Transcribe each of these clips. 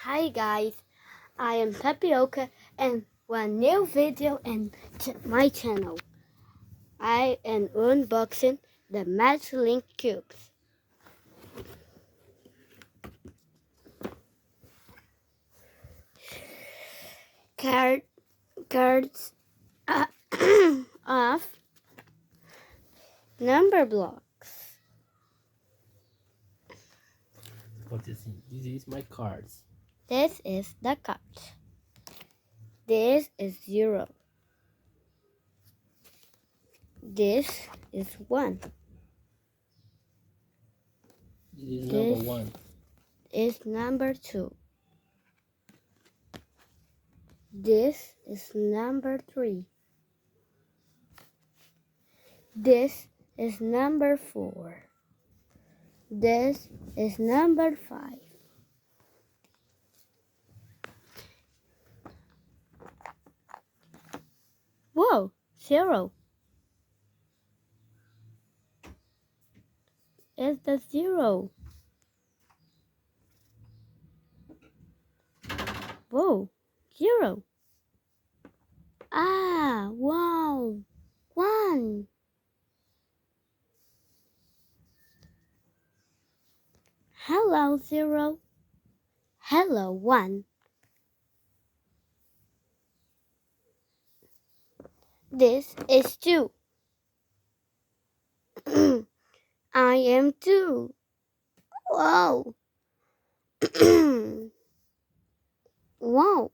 Hi guys, I am Tapioca and one new video in my channel. I am unboxing the Mathlink cubes. Cards of Numberblocks. What is it? This is my cards. This is the card. This is 0. This is 1. This is This number 1. is number 2. This is number 3. This is number 4. This is number 5. Whoa, 0. It's the 0. Whoa, 0. Ah, wow, 1. Hello, 0. Hello, 1. This is 2. I am 2. Whoa. Wow.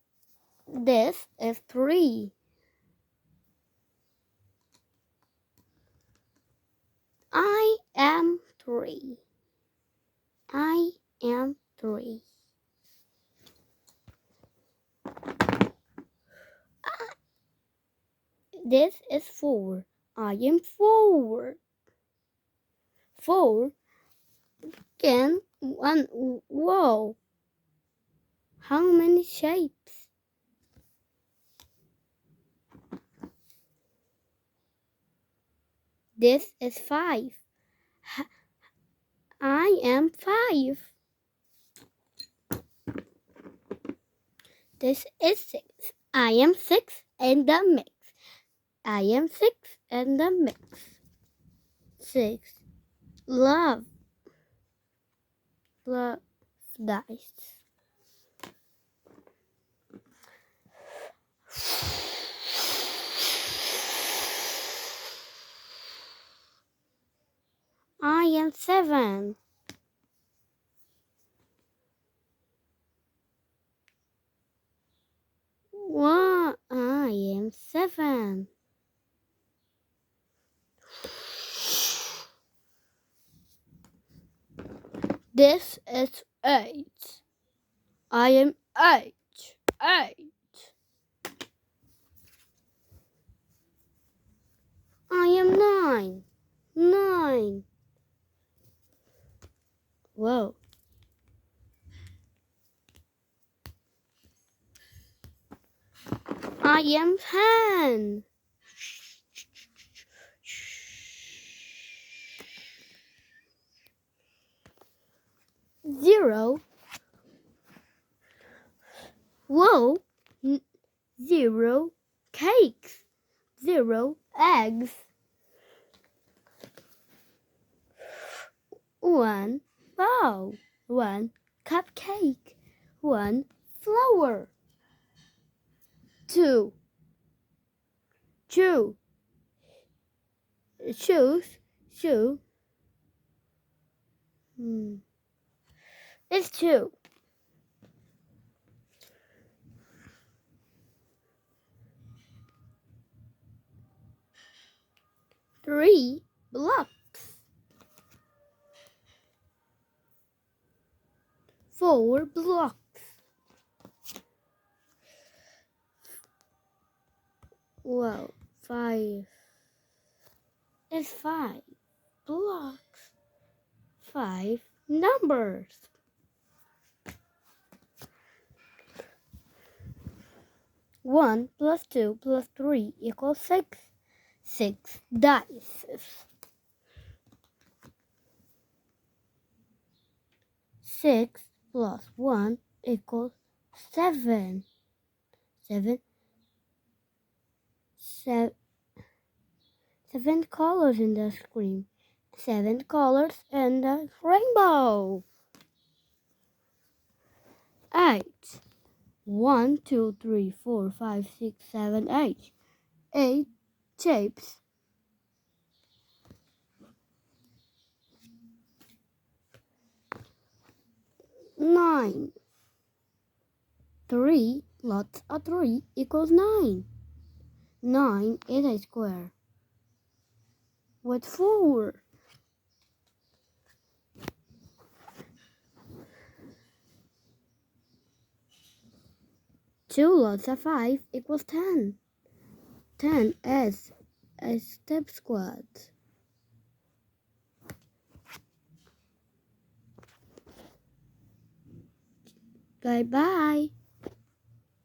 This is 3. I am 3. I am 3. This is 4. I am 4. 4 can 1. Whoa. How many shapes? This is 5. I am 5. This is 6. I am 6 in the mix. I am 6 in the mix. 6. Love dice. I am 7. What? I am 7. This is 8. I am 8. 8. I am 9. 9. Whoa. I am 10. Zero. Whoa. 0 cakes. 0 eggs. 1 bowl. 1 cupcake. 1 flower. 2 shoes. It's 2. 3 blocks. 4 blocks. Whoa, 5. It's 5 blocks. 5 numbers. 1 plus 2 plus 3 equals 6. 6 dice. 6 plus 1 equals 7. 7. 7 colors in the screen. 7 colors in the rainbow. 8. 1, 2, 3, 4, 5, 6, 7, 8. 8 shapes. 9. 3 lots of 3 equals 9. 9 is a square with 4. 2 lots of 5 equals 10. 10 is a step squad. Bye bye.